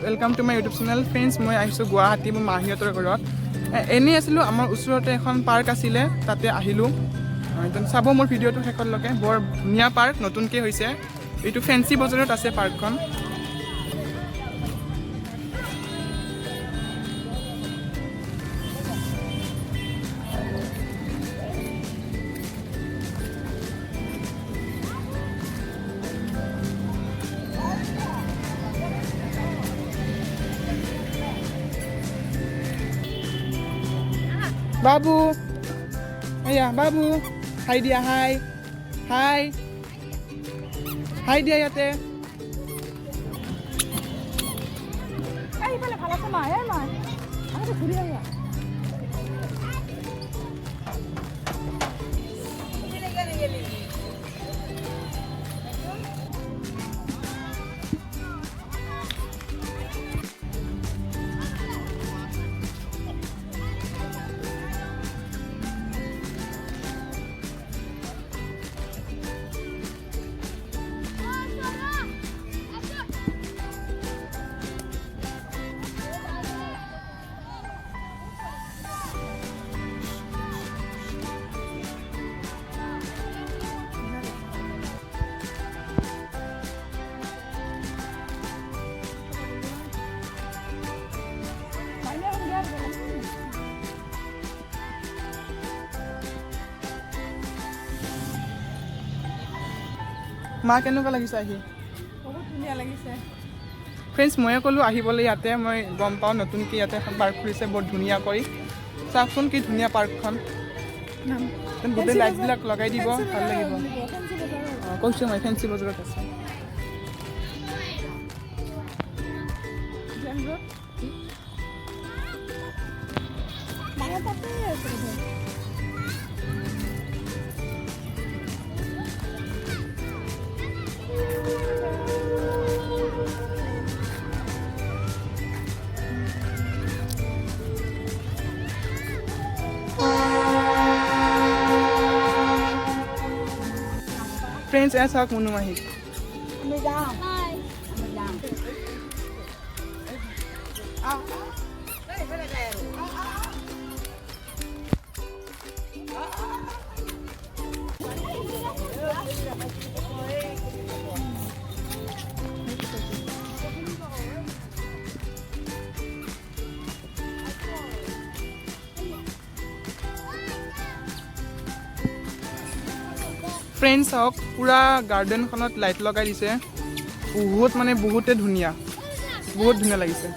Welcome to my YouTube channel friends. মই আহিছোঁ গুৱাহাটী মোৰ মাহীহঁতৰ ঘৰত। এনেই আছিলোঁ, আমাৰ ওচৰতে এখন পাৰ্ক আছিলে, তাতে আহিলোঁ। চাব মোৰ ভিডিঅ'টো শেষলৈকে। বৰ ধুনীয়া পাৰ্ক, নতুনকৈ হৈছে। এইটো ফেঞ্চি বজাৰত আছে পাৰ্কখন। বাবু, এয়া বাবু, হাই দিয়া, হাই হাই হাই দিয়া ইয়াতে। মা কেনেকুৱা লাগিছে আহি? বহুত ধুনীয়া লাগিছে ফ্ৰেণ্ডছ। ময়ে ক'লোঁ আহিবলৈ ইয়াতে, মই গম পাওঁ নতুনকৈ ইয়াতে এখন পাৰ্ক খুলিছে বৰ ধুনীয়া কৰি। চাওকচোন কি ধুনীয়া পাৰ্কখন, গোটেই লাইটবিলাক লগাই দিব, ভাল লাগিব। অঁ কৈছোঁ মই, ফেঞ্চি বজাৰত আছে। ফ্ৰেণ্ডছ এয়া চাওক মুনু মাহীক। ফ্ৰেণ্ডছ চাওক, পূৰা গাৰ্ডেনখনত লাইট লগাই দিছে। বহুতে ধুনীয়া, বহুত ধুনীয়া লাগিছে।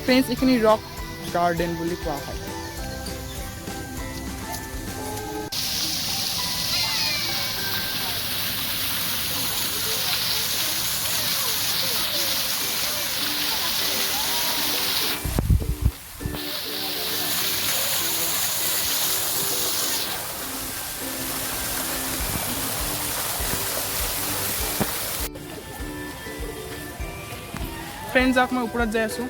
ফ্ৰেণ্ডছ এইখিনি ৰক গাৰ্ডেন বুলি কোৱা হয়। ফ্ৰেণ্ডছ যাওক, মই ওপৰত যাই আছোঁ।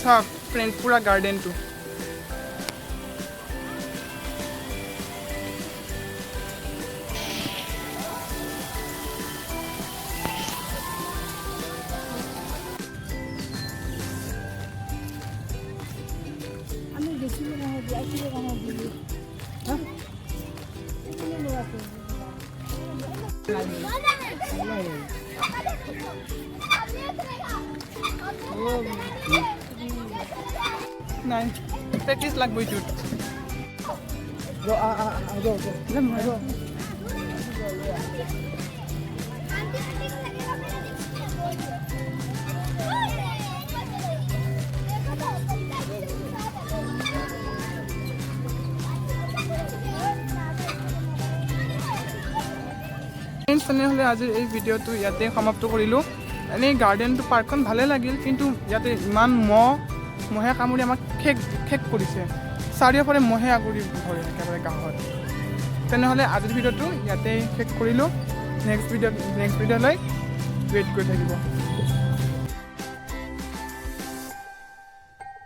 চাওক ফ্ৰেণ্ডছ, পূৰা গাৰ্ডেনটো। নাই প্ৰেক্টিচ লাগব এইটোত। তেনেহ'লে আজিৰ এই ভিডিঅ'টো ইয়াতে সমাপ্ত কৰিলোঁ। এনেই গাৰ্ডেনটো পাৰ্কখন ভালে লাগিল, কিন্তু ইয়াতে ইমান মহে কামুৰি আমাক শেষ কৰিছে। চাৰিওফালে মহে আগুৰি ধৰে একেবাৰে গাঁৱত। তেনেহ'লে আজিৰ ভিডিঅ'টো ইয়াতে শেষ কৰিলোঁ। নেক্সট ভিডিঅ'লৈ ৱেইট কৰি থাকিব।